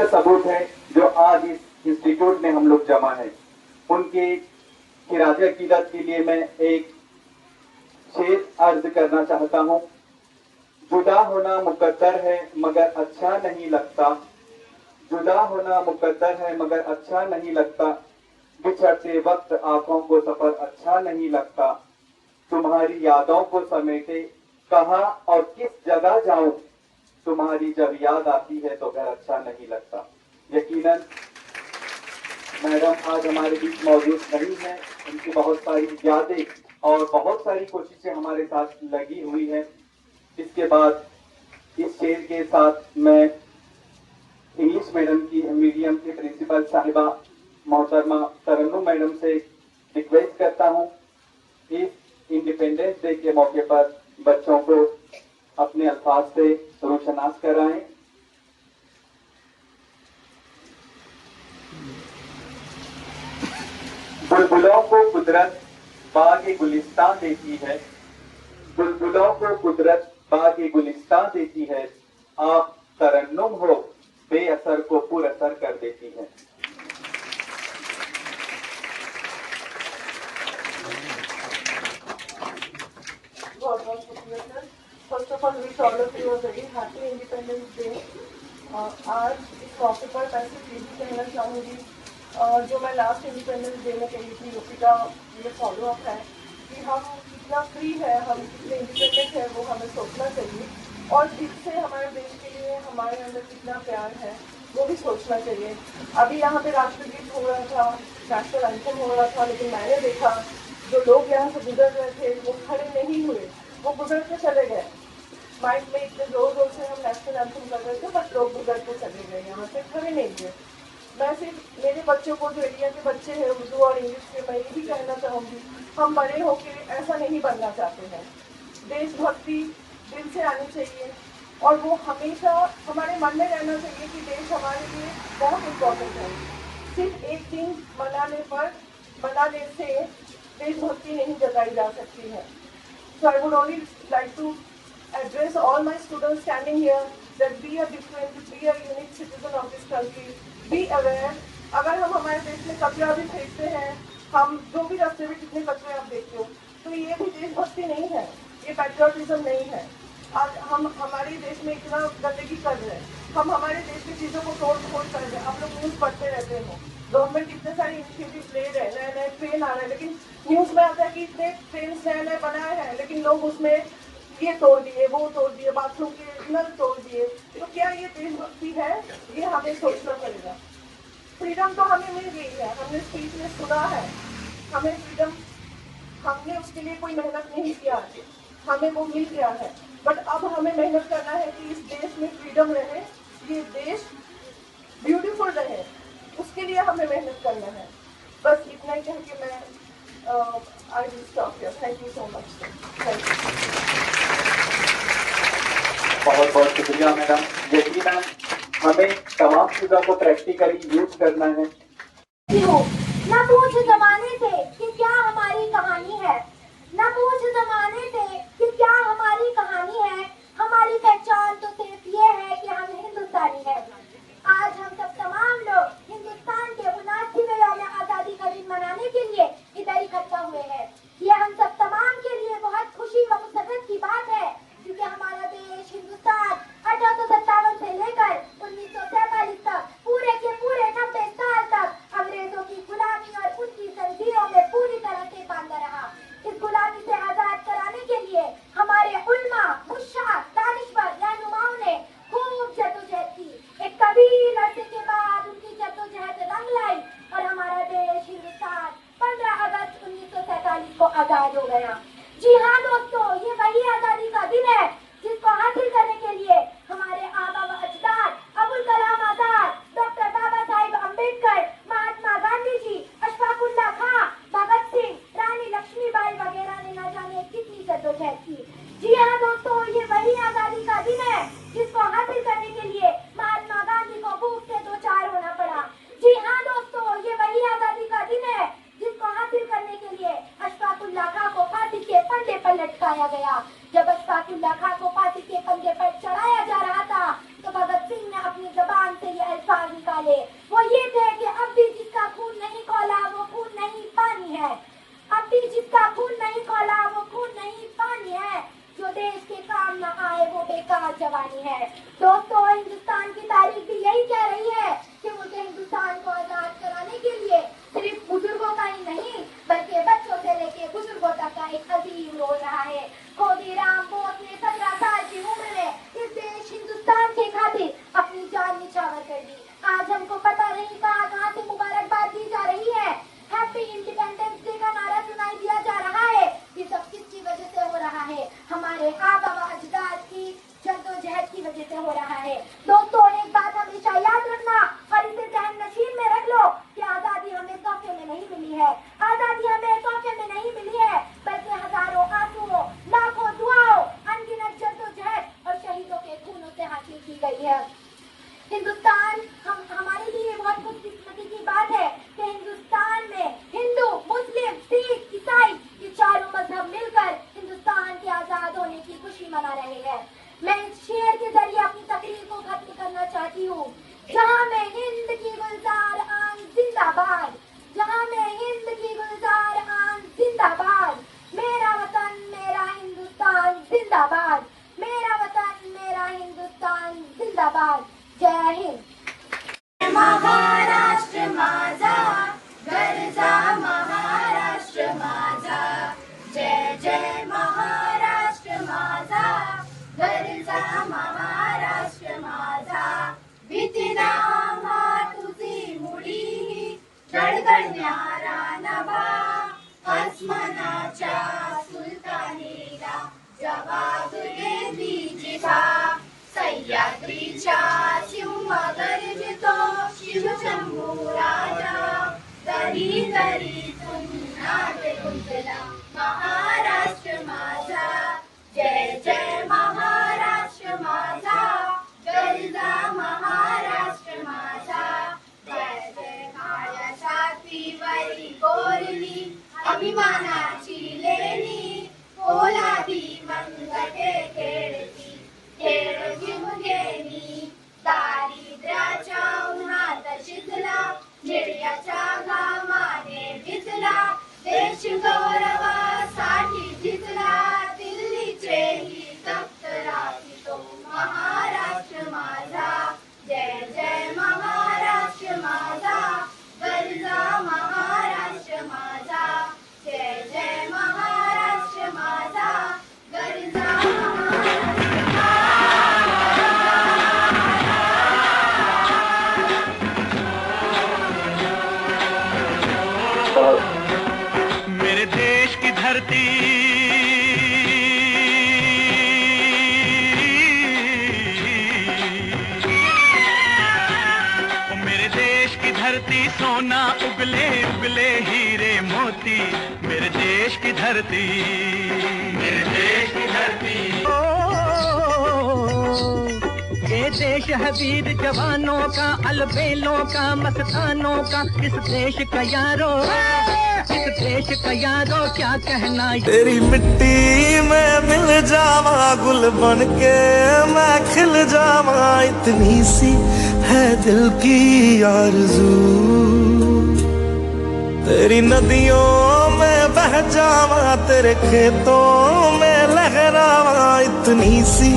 सुंदर सबूत है जो आज इस इंस्टीट्यूट में हम लोग जमा है। उनकी खिराज अकीदत के लिए मैं एक शेर अर्ज करना चाहता हूँ। जुदा होना मुकद्दर है मगर अच्छा नहीं लगता, जुदा होना मुकद्दर है मगर अच्छा नहीं लगता, बिछड़ते वक्त आंखों को सफर अच्छा नहीं लगता, तुम्हारी यादों को समेटे कहाँ और किस जगह जाऊं, तुम्हारी जब याद आती है तो घर अच्छा नहीं लगता। यकीनन मैडम आज हमारे बीच मौजूद नहीं है, उनकी बहुत सारी यादें और बहुत सारी कोशिशें हमारे साथ लगी हुई हैं। इसके बाद इस शेर के साथ मैं इंग्लिश मीडियम की प्रिंसिपल साहिबा मोहतरमा तरन्नुम मैडम से रिक्वेस्ट करता हूं, इस इंडिपेंडेंस डे के मौके पर बच्चों को अपने अल्फाज से रोशनास कराएं। बुलबुलों को कुदरत बाग गुलिस्तान देती है, बुलबुलों को कुदरत बाग गुलिस्तान देती है, आप तरन्नुम हो बेअसर को पुरअसर कर देती है। बहुत बहुत शुक्रिया sir. First of all wish all of you a very happy independence day. आज इस मौके पर मैं सिर्फ ये भी कहना चाहूँगी, जो मैं लास्ट इंडिपेंडेंस डे में कही थी उसी का ये फॉलो अप है कि हम कितना फ्री है, हम कितने इंडिपेंडेंट है वो हमें सोचना चाहिए, और दिल से हमारे देश के लिए हमारे अंदर कितना प्यार है वो भी सोचना चाहिए। अभी यहाँ पे राष्ट्रगीत हो रहा था, नेशनल एंथम हो रहा था, लेकिन मैंने देखा जो लोग यहाँ से गुजर रहे थे वो खड़े नहीं हुए, वो गुजर के चले गए। माइक में इतने जोर जोर से हम नेशनल एंथम कर रहे थे बट लोग गुजर के चले गए, यहाँ से खड़े नहीं हुए। मैं सिर्फ मेरे बच्चों को, जो इंडिया के बच्चे हैं उर्दू और इंग्लिश के, मैं यही कहना चाहूँगी, हम बड़े होकर ऐसा नहीं बनना चाहते हैं। देशभक्ति दिल से आनी चाहिए और वो हमेशा हमारे मन में रहना चाहिए कि देश हमारे लिए बहुत इम्पोर्टेंट है। सिर्फ एक दिन मनाने से देशभक्ति नहीं जताई जा सकती है। So I would only like to address all my students standing here that be a different, be a unique citizen of this country, be aware। अगर हम हमारे देश में कचरा भी फेंकते हैं, हम जो भी रास्ते में कितने कचरे आप देखते हो, तो ये भी देशभक्ति नहीं है, ये पैट्रियोटिज्म नहीं है। आज हम हमारे देश में इतना गंदगी कर रहे हैं, हम हमारे देश की चीज़ों को तोड़ फोड़ कर रहे हैं। आप लोग न्यूज़ पढ़ते रहते हो, गवर्नमेंट इतने सारे इनिशिएटिव ले रहे हैं, नए नए ट्रेन आ रहे हैं, लेकिन न्यूज़ में आता है कि इतने ट्रेन नए नए बनाए हैं, लेकिन लोग उसमें ये तोड़ दिए, वो तोड़ दिए, बाथरूम के नल तोड़ दिए। तो क्या ये देशभक्ति है? ये हमें सोचना पड़ेगा। फ्रीडम तो हमें मिल गई है, हमने स्पीच में सुना है, हमें फ्रीडम, हमने उसके लिए कोई मेहनत नहीं किया, हमें वो मिल गया है। बट अब हमें मेहनत करना है कि इस देश में फ्रीडम रहे, ये देश ब्यूटीफुल रहे, उसके लिए हमें मेहनत करना है। बस इतना ही कह के मैं I will stop here. Thank you so much. Thank you. बहुत बहुत शुक्रिया मैडम। यकीनन हमें तमाम चीज़ों को प्रैक्टिकली यूज करना है। न पूछ जमाने से कि क्या हमारी कहानी है, न पूछ जमाने से कि क्या हमारी कहानी है, हमारी पहचान तो सिर्फ ये है कि हम हिंदुस्तानी हैं। आज हम सब तमाम लोग हिंदुस्तान के 79वें यौम आज़ादी का दिन मनाने के लिए इधर इकट्ठा हुए हैं। ये हम सब तमाम के लिए बहुत खुशी व मुसर्रत की बात है, क्योंकि हमारा देश हिंदुस्तान 1857 से लेकर 1947 तक पूरे के पूरे 90 साल तक अंग्रेजों की गुलामी और उनकी जंजीरों में पूरी तरह से बांधा रहा। इस गुलामी से आजाद कराने के लिए हमारे उल्मा, मुश्ताक, दानिश्वर, रहनुमाओं ने खूब जद्दोजहद की। एक कबीर अरसे के बाद उनकी जद्दोजहद रंग लाई और हमारा देश हिंदुस्तान 15 अगस्त 1947 को आजाद हो गया। जी हाँ दोस्तों, ये वही आजादी का दिन है जिसको हासिल करने के लिए हमारे आबा व अजदाद अबुल कलाम आजाद, डॉक्टर बाबा साहिब अम्बेडकर, महात्मा गांधी जी, अशफाक उल्लाह खां, भगत सिंह, रानी लक्ष्मीबाई वगैरह ने न जाने कितनी जद्दोजहद की। जी हाँ दोस्तों, ये वही आजादी का दिन है जिसको हासिल करने के लिए महात्मा गांधी को भूख से दो चार होना पड़ा। जी हाँ दोस्तों, ये वही आजादी का दिन है जिसको हासिल करने के लिए अशफाक उल्लाह खां को फांसी के फंदे पर लटकाया गया। जब अशफाक उल्लाह खां को फांसी के फंदे पर चढ़ाया जा रहा था तो भगत सिंह ने अपनी जबान से ये अल्फाज निकाले वो ये थे कि अब भी जिसका खून नहीं खौला वो खून नहीं पानी है, अब भी जिसका खून नहीं खौला वो खून नहीं पानी है, जो देश के काम न आए वो बेकार जवानी है। दोस्तों, हिंदुस्तान की तारीख भी यही कह रही है कि मुझे हिंदुस्तान को आजाद कराने के लिए सिर्फ बुजुर्गों का ही नहीं बल्कि बच्चों से लेके बुजुर्गों तक का एक अजीम रोल रहा है। खुदीराम बोस ने 17 साल की उम्र में इस देश हिंदुस्तान के खातिर अपनी जान निछावर कर दी। आज हमको पता नहीं कहाँ से मुबारकबाद दी जा रही है, हैप्पी इंडिपेंडेंस डे का नारा सुनाई दिया जा रहा है। ये सब किसकी वजह से हो रहा है? हमारे आबा व अजदाद की जद्दोजहद की वजह से हो रहा है। दोस्तों, एक बात हमेशा याद रखना और इसे जहन नशीन में रख लो कि आजादी हमें तोहफे में नहीं मिली है, आजादी हमें तोहफे में नहीं मिली है बल्कि हजारों आंसुओं, लाखों दुआओं, अनगिनत जद्दोजहद और शहीदों के खूनों से हासिल की गई है। हिंदुस्तान हमारे लिए बहुत खुशकिस्मती की बात है कि हिंदुस्तान में हिंदू, मुस्लिम, सिख, ईसाई ये चारों मजहब मिलकर हिंदुस्तान के आजाद होने की खुशी मना रहे हैं। मैं इस शेर के जरिए अपनी तकरीर को खत्म करना चाहती हूँ। जहाँ में हिंद की गुलजार आन जिंदाबाद, जहाँ में हिंद की गुलजार आन जिंदाबाद, मेरा वतन मेरा हिंदुस्तान जिंदाबाद, मेरा वतन मेरा हिंदुस्तान जिंदाबाद। जय हिंद। महाराष्ट्र माझा गरजा, महाराष्ट्र माझा, जय जय महाराष्ट्र माझा गरजा, महाराष्ट्र माझा, भीतीला आम्हा तुझी मुडी गडगडणारा नभा, आसमानाच्या सुलतानीला जबाबले जिभा, सह्याद्रीच्या सिंह गर्जतो शिवशंभू राजा, दरी दरीतून नाद गुंजला महाराष्ट्र माझा, जय जय महाराष्ट्र माझा गरजा, महाराष्ट्र माझा, जय जय माझ्या छातीवरी कोरली अभिमानाची लेणी, पोलादी मनगटे खेळती खेळ जिमगेनी, दारिद्र्याच्या उन्हात शिजला, निर्याच्या घामाने भिजला, देश गौरवासाठी झिजला, दिल्लीचे ही दप्तराची तो महाराष्ट्र माझा, जय जय महाराष्ट्र माझा गरजा, महाराष्ट्र माझा, जय जय महाराष्ट्र माझा गरजा, मेरे देश की धरती मेरे देश की धरती सोना उगले उगले हीरे मोती, मेरे देश की धरती, मेरे देश की धरती। ये देश है वीर जवानों का, अलबेलों का, मस्तानों का, इस देश का यारो, इस देश का यारो क्या कहना। तेरी मिट्टी में मिल जावा गुल बन के मैं खिल जावा, इतनी सी है दिल की आरज़ू, तेरी नदियों में बह जावा, तेरे खेतों में लहरावा, इतनी सी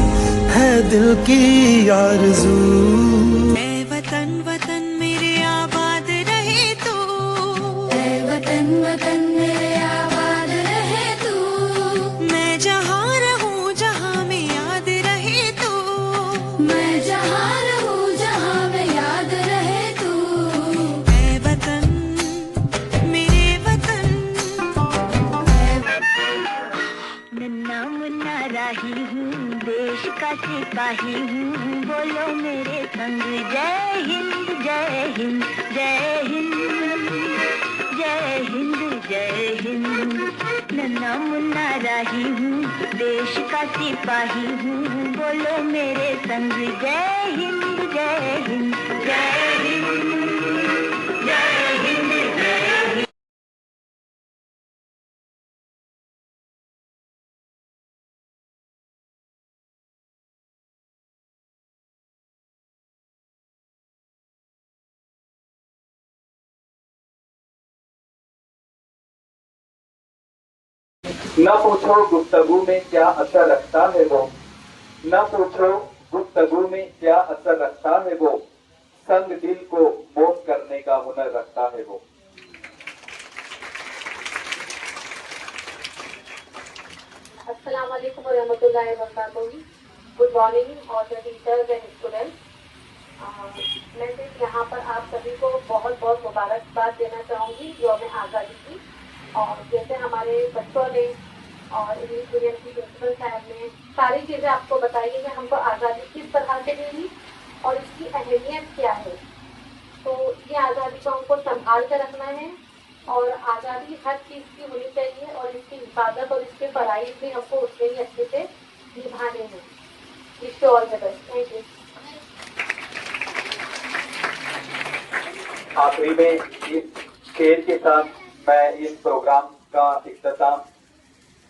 है दिल की आरज़ू। ऐ वतन वतन मेरे आबाद रहे तू, ऐ वतन वतन मेरे आबाद रहे तू, मैं जहाँ रहूँ जहाँ में याद रहे तू, मैं जहाँ रहूँ जहाँ में याद रहे तू, ऐ वतन मेरे वतन। नन्ना मुन्ना राही हूँ, देश का सिपाही हूँ, बोलो मेरे संग जय हिंद जय हिंद जय हिंद, जय हिंद जय हिंद। नन्ना मुन्ना राही हूँ, देश का सिपाही हूँ, बोलो मेरे संग जय हिंद जय हिंद जय न पूछो गुफ्तगू में क्या असर रखता है वो, न पूछो गुफ्तगू में क्या असर रखता है वो, संग दिल को मोम करने का हुनर रखता है वो। अस्सलाम वालेकुम व रहमतुल्लाहि व बरकातहू। Good morning all the teachers and students. मैं सिर्फ यहाँ पर आप सभी को बहुत बहुत मुबारकबाद देना चाहूँगी यौम आज़ादी की। और जैसे हमारे बच्चों ने और इंग्लिश मीडियम की प्रिंसिपल साहब ने सारी चीज़ें आपको बताई है कि हमको आज़ादी किस तरह से मिली और इसकी अहमियत क्या है। तो ये आज़ादी को हमको संभाल कर रखना है और आज़ादी हर चीज़ की होनी चाहिए और इसकी हिफाजत और इसके फराइज़ भी हमको उसमें ही अच्छे से निभाने हैं। Wish you all the best. Thank you. आखिरी में इस शेर के साथ मैं इस प्रोग्राम का इख्तिताम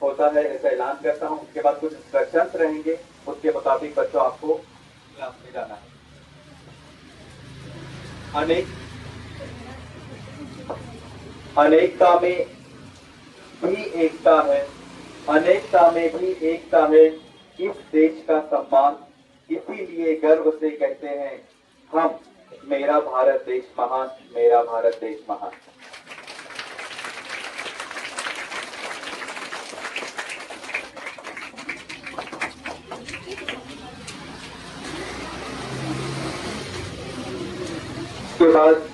होता है ऐसा ऐलान करता हूँ। उसके बाद कुछ इंस्ट्रक्शंस रहेंगे, उसके मुताबिक बच्चों आपको क्लास में जाना है। अनेकता में भी एकता है, अनेकता में भी एकता है इस देश का सम्मान, इसीलिए गर्व से कहते हैं हम, मेरा भारत देश महान, मेरा भारत देश महान। उसके बाद